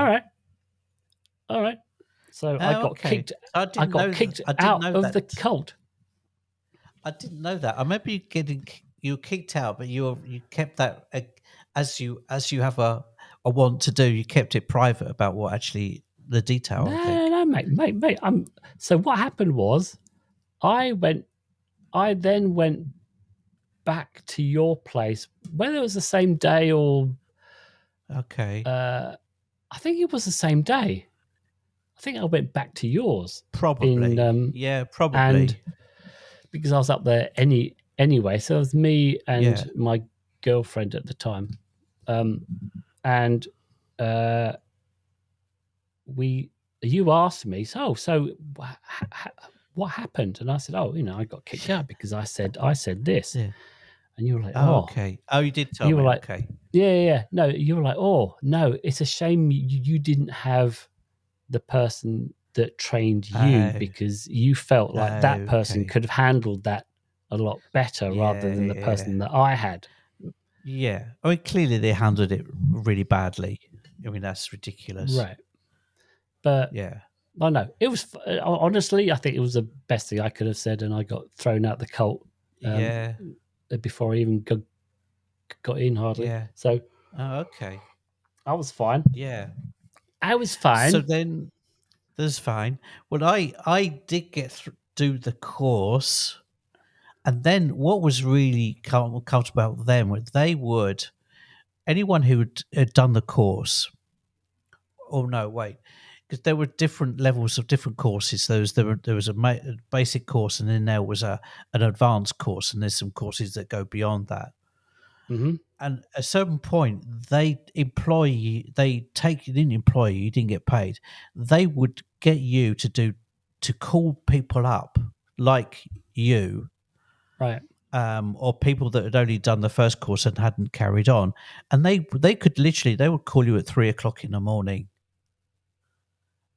all right. So I got kicked. I got kicked out of the cult. I didn't know that. I remember you were kicked out, but you kept that as you have a want to do. You kept it private about what actually the detail. I think. No, mate. So what happened was, I then went back to your place, whether it was the same day or Okay. I think it was the same day. I think I went back to yours. Probably. Probably. And because I was up there anyway, so it was me and my girlfriend at the time. And you asked me, so what happened? And I said, I got kicked out because I said this. Yeah. And you were like, okay. Oh, you did tell me. Were like, okay. Yeah. No, you were like, "Oh, no, it's a shame you didn't have the person that trained you because you felt like that person could have handled that a lot better rather than the person that I had." Yeah. I mean, clearly they handled it really badly. I mean, that's ridiculous. Right. But I know it was, honestly, I think it was the best thing I could have said, and I got thrown out the cult before I even got in hardly. Yeah. So okay. I was fine. Yeah. I was fine. So then that's fine. Well, I did do the course, and then what was really comfortable about them was anyone who had done the course. Oh no, wait, because there were different levels of different courses. There was a basic course, and then there was an advanced course, and there's some courses that go beyond that. Mm-hmm. And at a certain point, they didn't employ you, you didn't get paid. They would get you to call people up like you, right? Or people that had only done the first course and hadn't carried on, and they would call you at 3:00 in the morning.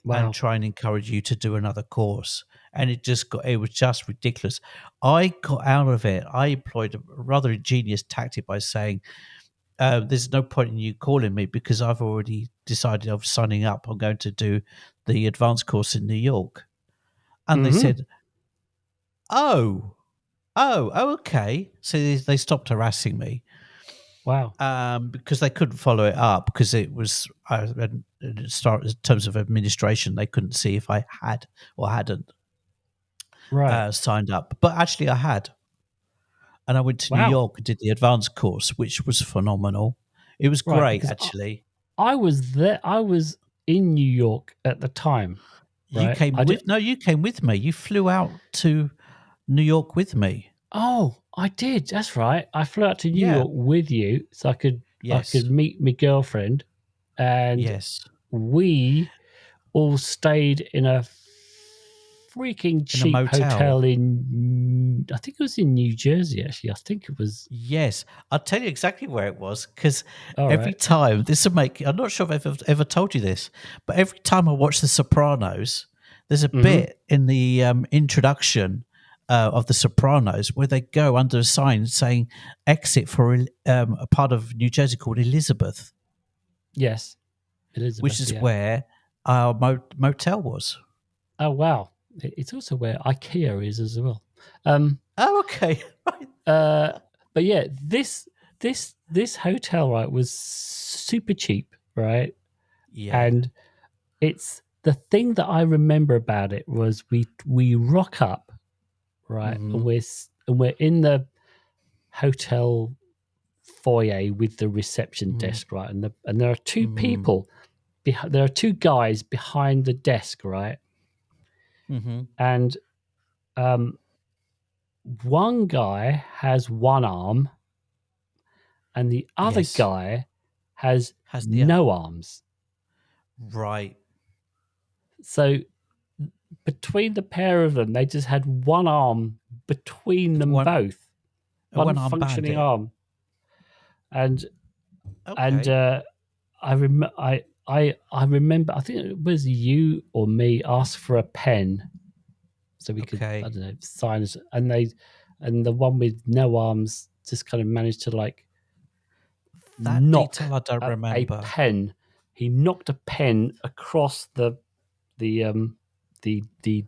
Wow. And try and encourage you to do another course. And it was just ridiculous. I got out of it. I employed a rather ingenious tactic by saying, there's no point in you calling me because I've already decided I'm signing up. I'm going to do the advanced course in New York. And they said, "Oh." Oh, okay. So they stopped harassing me Wow. because they couldn't follow it up because it was in terms of administration, they couldn't see if I had or hadn't Right. signed up. But actually, I had, and I went to New Wow. York and did the advanced course, which was phenomenal. It was Right. great, Because actually. I was there. I was in New York at the time. You Right. came I did. with no, you came with me. You flew out to New York with me. Oh, I did. That's right. I flew out to New Yeah. York with you so I Yes. could meet my girlfriend, and Yes. we all stayed in a freaking In a cheap motel. hotel in, I think it was in New Jersey, actually. I think it was. Yes, I'll tell you exactly where it was because All every right. time this will make. I'm not sure if I've ever told you this, but every time I watch The Sopranos, there's a Mm-hmm. bit in the introduction of The Sopranos where they go under a sign saying "exit for a part of New Jersey called Elizabeth," Yes. which Elizabeth, is yeah. where our motel was. Oh, wow. It's also where IKEA is as well. Um, Oh, okay, right. uh, but yeah, this hotel, right, was super cheap, right? Yeah. And it's the thing that I remember about it was we rock up, right, Mm-hmm. and we're in the hotel foyer with the reception desk, right, and there are two Mm-hmm. people, there are two guys behind the desk, right, Mm-hmm. and um, one guy has one arm, and the other Yes. guy has Has the no arms. right. So between the pair of them, they just had one arm between them One both, one one arm functioning bandit. arm, and and Okay. I remember, I think it was you or me asked for a pen so we could, I Okay. don't know, sign it, and the one with no arms just kind of managed to like That knock detail I don't a remember. pen. He knocked a pen across the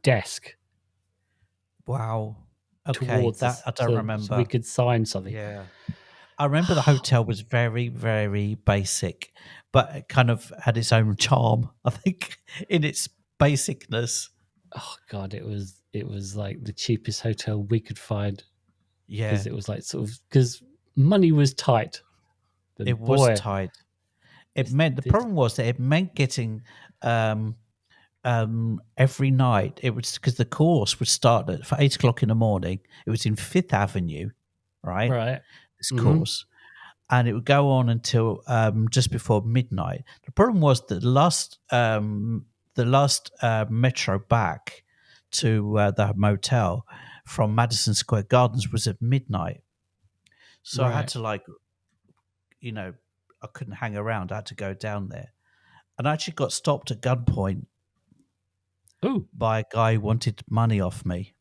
desk Wow. Okay, towards that us I don't so we remember. could sign something. Yeah. I remember the hotel was very, very basic, but it kind of had its own charm, I think, in its basicness. Oh god, it was like the cheapest hotel we could find because Yeah, it was like sort of because money was tight. it And was boy, tight. It this meant the this problem was that it meant getting um, every night. It was because the course would start at for 8 o'clock in the morning. It was in Fifth Avenue, right? right. This Mm-hmm. course, and it would go on until just before midnight. The problem was that the last metro back to the motel from Madison Square Gardens was at midnight. So I had Right. to you know, I couldn't hang around. I had to go down there, and I actually got stopped at gunpoint Oh, by a guy who wanted money off me.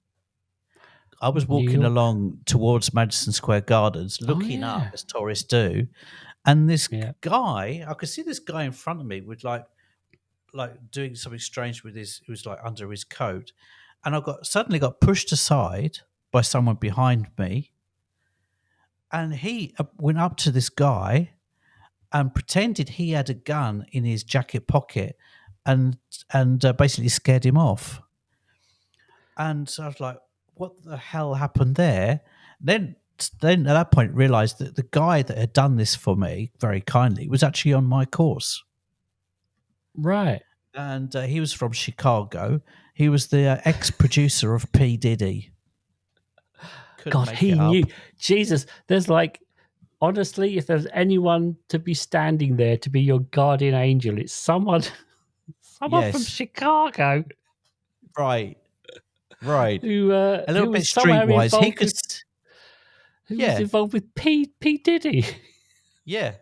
I was New walking York. along towards Madison Square Gardens, Oh looking up yeah. as tourists do, and this Yeah. guy, I could see this guy in front of me with like doing something strange with his, it was like under his coat, and I got suddenly got pushed aside by someone behind me, and he went up to this guy and pretended he had a gun in his jacket pocket, and basically scared him off. And so I was like, "What the hell happened there?" Then at that point realized that the guy that had done this for me very kindly was actually on my course, Right. and he was from Chicago. He was the ex-producer of P Diddy. Couldn't God, make it he up. knew. Jesus, there's like honestly, if there's anyone to be standing there to be your guardian angel, it's someone someone from Yes, Chicago right, right. A little who bit was somehow streetwise. He involved could, with who was yeah, involved with P Diddy. yeah.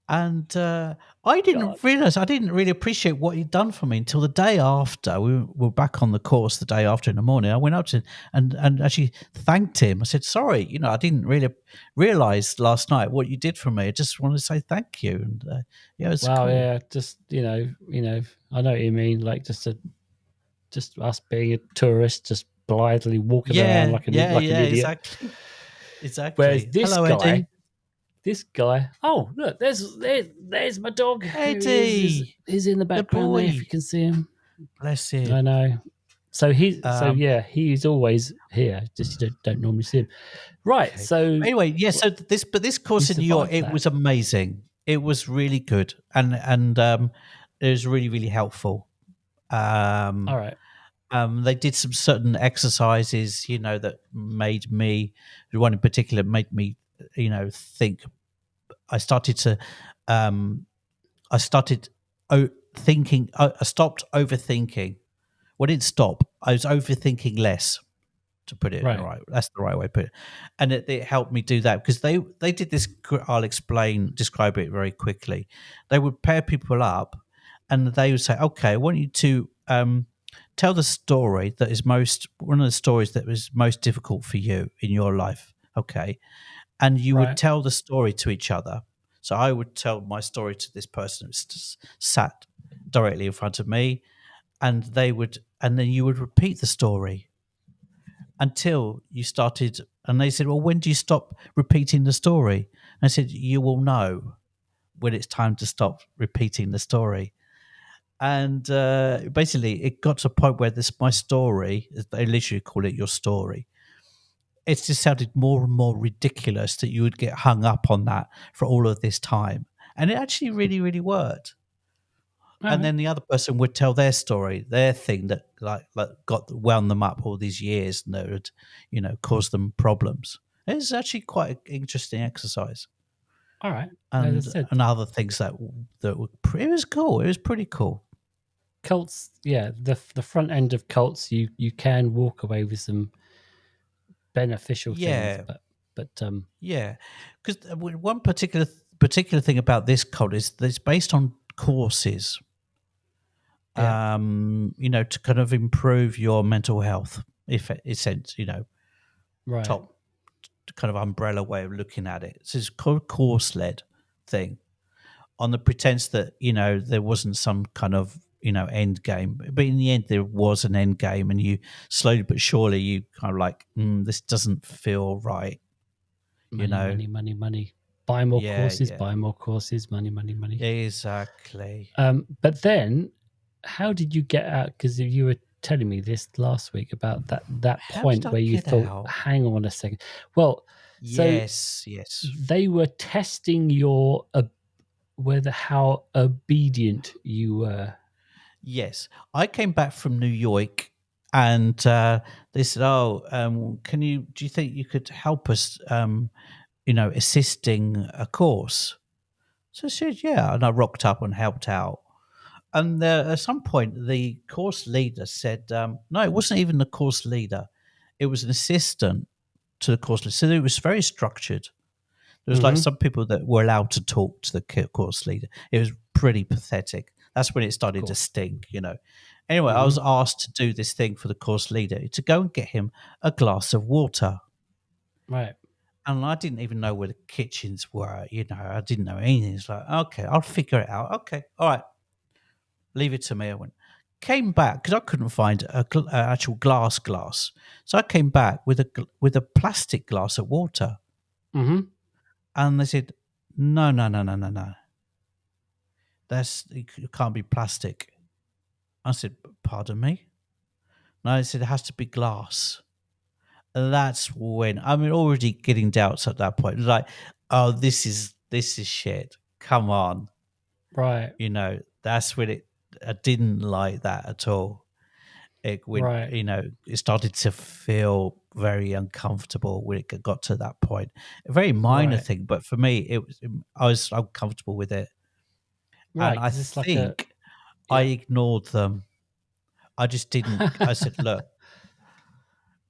And I didn't God. realize, I didn't really appreciate what he'd done for me until the day after. We were back on the course the day after in the morning. I went up to him and actually thanked him. I said, "Sorry, I didn't really realize last night what you did for me. I just wanted to say thank you." And yeah, it's Wow, cool. yeah, just I know what you mean. Like just us being a tourist, just blithely walking around like an idiot. Exactly. Whereas Exactly. Hello, Eddie. this guy, oh look, there's my dog. There he is. Eddie, He's in the the background there. If you boy. can see him, Bless I him. know. So Um, he's always here. Just you don't normally see him. Right. okay. So Anyway, yeah. So this you course in New York, survived it that. was amazing. It was really good, and it was really really helpful. All Um, right. they did some certain exercises, that made me. One in particular made me, think. I started to, um, I started thinking. I stopped overthinking. Well, I didn't stop. I was overthinking less. To put it Right. right, that's the right way to put it. And it helped me do that because they did this. I'll describe it very quickly. They would pair people up, and they would say, "Okay, I want you to tell the story that is one of the stories that was most difficult for you in your life." Okay, and you would Right. tell the story to each other. So I would tell my story to this person who sat directly in front of me, and and then you would repeat the story until you started. And they said, "Well, when do you stop repeating the story?" And I said, "You will know when it's time to stop repeating the story." And basically, it got to a point where my story, they literally call it your story, it just sounded more and more ridiculous that you would get hung up on that for all of this time. And it actually really, really worked. All And right. then the other person would tell their story, their thing that like got wound them up all these years and that would, caused them problems. It's actually quite an interesting exercise, All right. As I and said, other things that were it was cool. It was pretty cool. cults. Yeah, the front end of cults, you can walk away with some beneficial things, Yeah, but yeah. Because one particular thing about this cult is that it's based on courses. yeah. To kind of improve your mental health, if it is sense, Right. top kind of umbrella way of looking at it. So it's called course led thing on the pretense that, there wasn't some kind of, end game. But in the end, there was an end game, and you slowly but surely, you kind of like, this doesn't feel right, you Money, know? money, money, money. Buy more Yeah, courses, yeah, buy more courses, money, money, money. exactly. But then, how did you get out? Because you were telling me this last week about that How did point I where you get thought, out? "Hang on a second." Well, so Yes, yes. they were testing your whether how obedient you were. Yes, I came back from New York, and they said, "Oh, can you? Do you think you could help us? Assisting a course." So I said, "Yeah," and I rocked up and helped out. And at some point, the course leader said, "No, it wasn't even the course leader; it was an assistant to the course leader." So it was very structured. There was like Mm-hmm. some people that were allowed to talk to the course leader. It was pretty pathetic. That's when it Of started to course. stink. Anyway, I Mm-hmm. was asked to do this thing for the course leader to go and get him a glass of water. Right. And I didn't even know where the kitchens were. I didn't know anything. It's like, okay, I'll figure it out. Okay, all right, leave it to me. I went, came back because I couldn't find a actual glass. So I came back with a plastic glass of water, Mm-hmm. and they said, no, no, no, no, no, no. It can't be plastic. I said, pardon me? No, I said it has to be glass. And that's when already getting doubts at that point. Like, oh, this is shit. Come on, Right. That's when I didn't like that at all. It when Right. it started to feel very uncomfortable when it got to that point. A very minor Right. thing, but for me, I was uncomfortable with it, and Right. I Because it's like a think I yeah. ignored them. I just didn't. I said, "Look,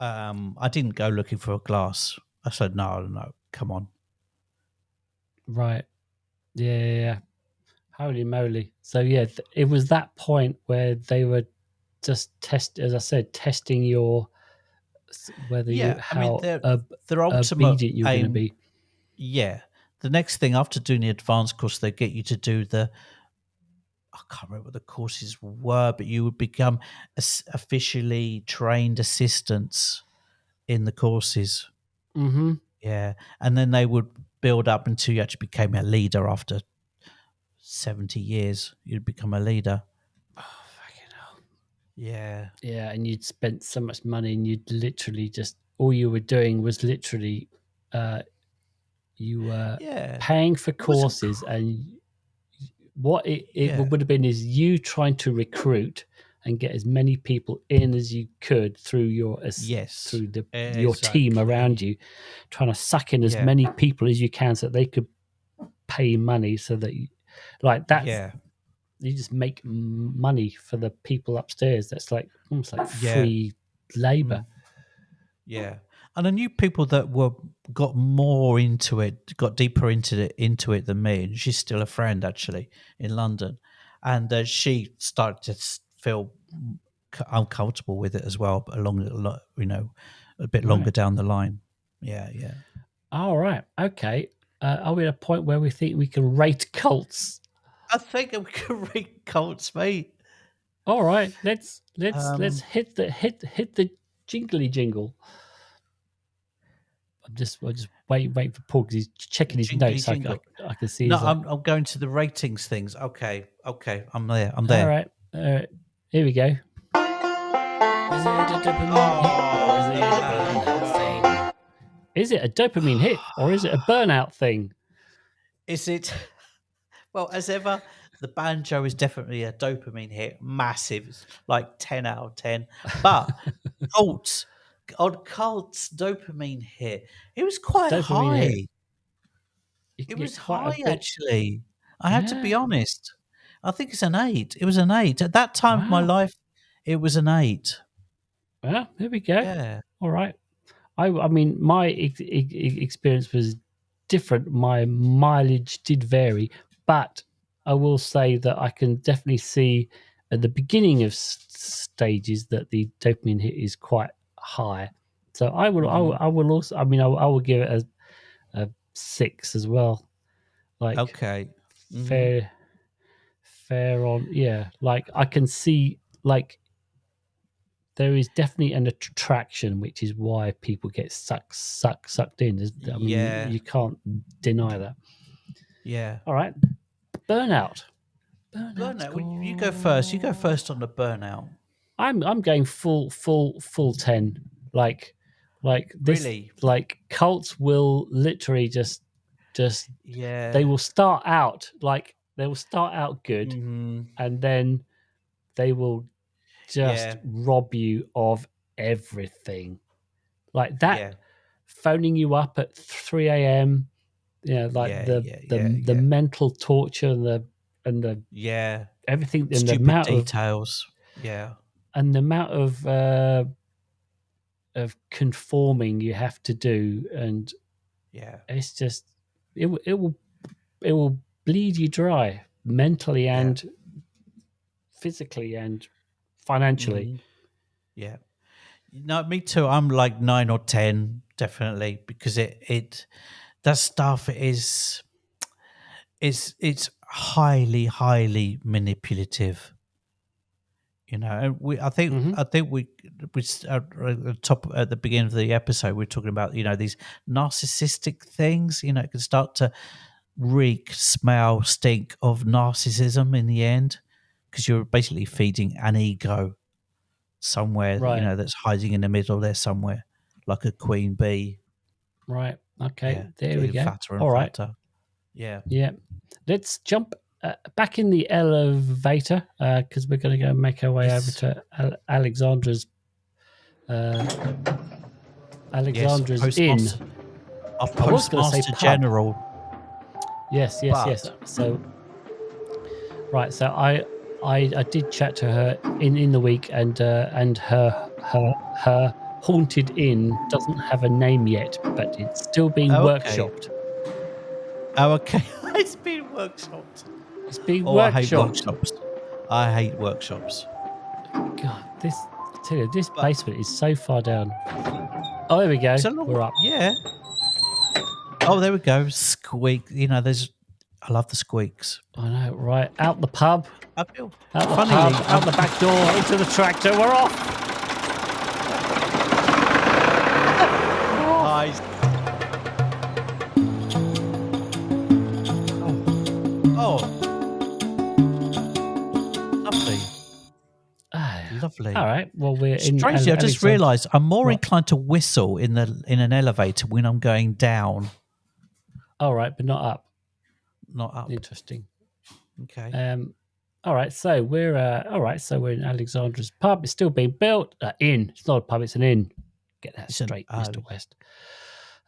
I didn't go looking for a glass." I said, "No, no, come on." Right. Yeah. Yeah. Yeah. Holy moly! So yeah, it was that point where they were just as I said, testing your whether you Yeah, how their ultimate obedient you're going to aim. be. Yeah, the next thing after doing the advanced course, they get you to do I can't remember what the courses were, but you would become officially trained assistants in the courses. Mm-hmm. Yeah, and then they would build up until you actually became a leader. After 70 years, you'd become a leader. Oh, fucking hell. Yeah, Yeah, and you'd spent so much money, and you'd literally just all you were doing was literally you were yeah. paying for It wasn't. courses, and what it Yeah. would have been is you trying to recruit and get as many people in as you could through Yes. your team around Exactly. you, trying to suck in as Yeah. many people as you can so that they could pay money, so that like that's Yeah. you just make money for the people upstairs. That's like almost like Yeah. free labor. Mm. Yeah. And I knew people that got more into it, got deeper into it than me. And she's still a friend actually in London, and she started to feel uncomfortable with it as well. But a bit longer Right. down the line. Yeah, yeah. All right. Okay. Are we at a point where we think we can rate cults? I think we can read cults, mate. All right. Let's Um, hit the jingly jingle. I'll just wait for Paul because he's checking his jingly notes. jingle. I can see No, his I'm going to the ratings things. Okay, okay. I'm there. I'm all there. right. Here we go. Is it a dopamine hit or is it a burnout thing? Is it a dopamine hit or is it a burnout thing? Is it? Well, as ever, the banjo is definitely a dopamine hit. Massive. It's like 10 out of 10. But Colts, on Colts dopamine hit, it was quite Dopamine hit. high. You It can was get quite a high, bit. actually. I have to be Yeah. honest. I think it's an 8. It was an 8. At that time of my Wow. life, it was an 8. Well, there we go. Yeah. All right. I mean, my experience was different. My mileage did vary, but I will say that I can definitely see at the beginning of stages that the dopamine hit is quite high. So Hmm. I will also. I mean, I will give it a 6 as well. Like Okay. Hmm. fair, fair on. Yeah, like I can see like there is definitely an attraction, which is why people get sucked in. I mean, Yeah. you can't deny that. Yeah. All right, burnout. Burnout Burnout. Well, you go first. You go score. first on the burnout. I'm going full 10. Like this. Really? Like cults will literally just they Yeah. will start out good, Hmm. and then they will just Yeah. rob you of everything. Like that Yeah. phoning you up at 3 a.m. You know, like Yeah. the Yeah. the Yeah. the Yeah. mental torture and the Yeah. everything and Stupid details. Yeah. the amount of conforming you have to do, and Yeah. it's just it will bleed you dry mentally Yeah. and physically and financially. Hmm. Yeah. No, me too. I'm like 9 or 10, definitely, because that stuff it's highly manipulative. And Hmm. I think at the top at the beginning of the episode we're talking about these narcissistic things. It can start to reek, smell, stink of narcissism in the end, because you're basically feeding an ego somewhere, Right, that's hiding in the middle there somewhere, like a queen bee. right. Okay, Yeah, there we getting go. fatter and All right. fatter. Yeah. Yeah. Let's jump back in the elevator because we're going to go make our way over Yes. to Alexandra's. Uh, Yes. Alexandra's Inn. Postmaster. Our I was going to say Postmaster pub. General. Yes, yes, But yes. So, right. So I did chat to her in the week, and her haunted inn doesn't have a name yet, but it's still being oh, okay. workshopped. Oh, okay. It's been workshopped. It's being Oh, I hate workshopped. workshops. I hate workshops. God, I tell you, this But basement is so far down. Oh, there we go. it's a long. We're up. Yeah. Oh, there we go. Squeak. There's I love the squeaks. I know, right? Out the pub, I feel out the funnily, pub, out the back door, into the tractor. We're off. Nice. Oh, lovely, lovely. All right. Well, we're in. Strangely, I just Alexandra. realised I'm more What? inclined to whistle in an elevator when I'm going down, All right, but not up. not up. Interesting. Okay. All right. So we're we're in Alexandra's pub. It's still being built. Inn. It's not a pub. It's an inn. Get that It's an- straight, oh. Mr. West.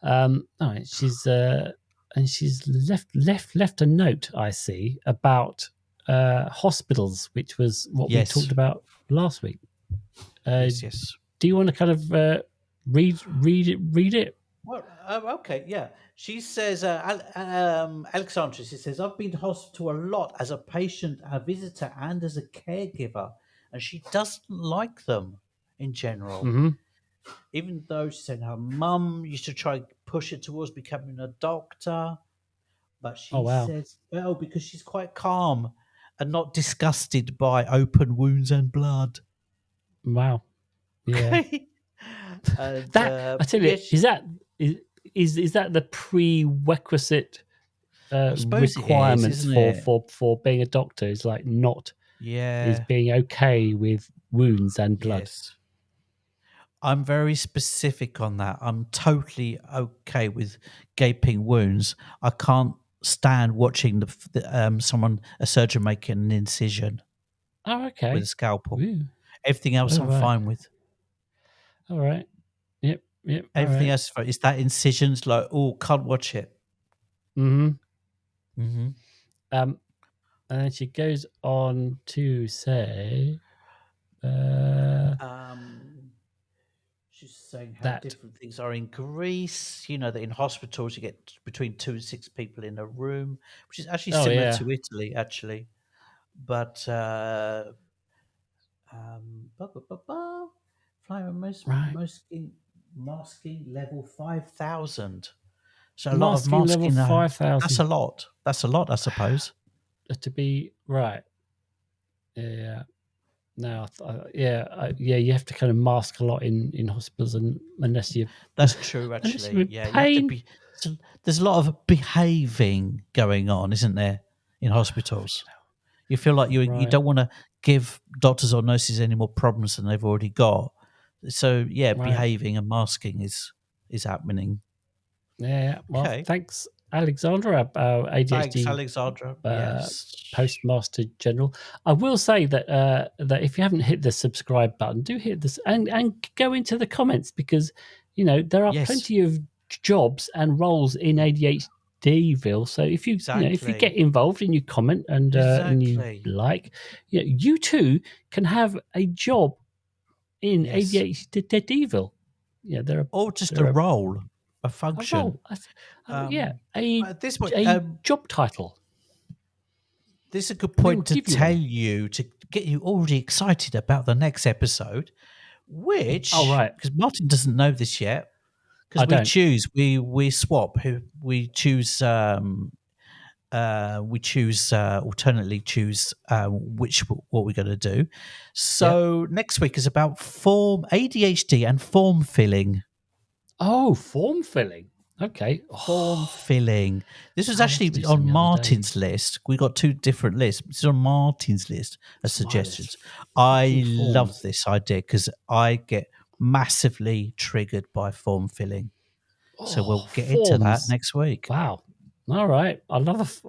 All right. She's left a note. I see about hospitals, which was what Yes. we talked about last week. Yes. Do you want to kind of read it? Well, okay, yeah. She says, Alexandra, she says, I've been to hospital a lot as a patient, a visitor, and as a caregiver, and she doesn't like them in general. Mm-hmm. Even though she said her mum used to try push her towards becoming a doctor, but she says, well, because she's quite calm and not disgusted by open wounds and blood. Wow. Yeah. And, That I tell you, is that the prerequisite suppose it is, requirements isn't it? for being a doctor? Is like not Yeah. is being okay with wounds and blood. Yes. I'm very specific on that. I'm totally okay with gaping wounds. I can't stand watching a surgeon making an incision Oh, okay. with a scalpel. Ooh. Everything else All I'm right. fine with. All right. Yep. Everything else is that incisions like, oh, can't watch it. Mm-hmm. Mm-hmm. And then she goes on to say, she's saying how different things are in Greece. You know that in hospitals you get between 2 and 6 people in a room, which is actually similar to Italy, actually. But flying masking level 5,000. So a lot of masking level 5,000. That's a lot. That's a lot, I suppose. To be right. Yeah. No, you have to kind of mask a lot in hospitals, and unless you. That's true, actually. Yeah, you have to be. There's a lot of behaving going on, isn't there, in hospitals? You feel like you don't want to give doctors or nurses any more problems than they've already got. So behaving and masking is happening. Yeah. Well, thanks, Alexandra, ADHD. Thanks, Alexandra. Yes, Postmaster General. I will say that that if you haven't hit the subscribe button, do hit this and go into the comments, because there are plenty of jobs and roles in ADHDville. So if you if you get involved and you comment and you like, you too can have a job in ADHDville. Yeah, or just a role. A function. A job title. This is a good point to tell you, to get you already excited about the next episode, which, because Martin doesn't know this yet, because we swap, we choose alternately choose what we're going to do. So next week is about ADHD and form filling. Oh, form filling. Okay. Form filling. This was actually on Martin's list. We got 2 different lists. This is on Martin's list of suggestions. I love this idea because I get massively triggered by form filling. So we'll get into that next week. Wow. All right. I love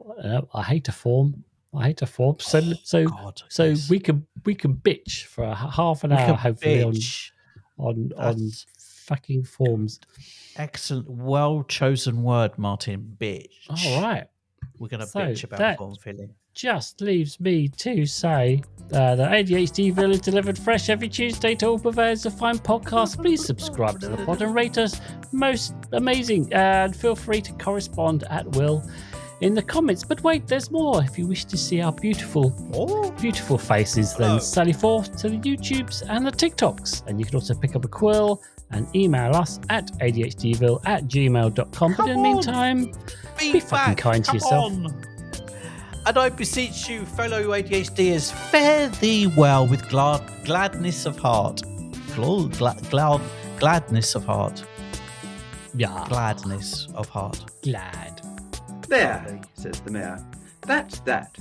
I hate a form. So we can bitch for a half an hour, hopefully, on fucking forms. Excellent, well chosen word, Martin. Bitch. All right, we're going to bitch about form filling. Just leaves me to say that ADHDville is delivered fresh every Tuesday to all purveyors of fine podcasts. Please subscribe to the pod and rate us. Most amazing, and feel free to correspond at will in the comments. But wait, there's more. If you wish to see our beautiful faces, then sally forth to the YouTubes and the TikToks. And you can also pick up a quill and email us at ADHDville@gmail.com. But in the meantime, be fucking kind to yourself. And I beseech you, fellow ADHDers, fare thee well with gladness of heart. Gladness of heart. Yeah. Gladness of heart. Glad. There, says the mayor. That's that.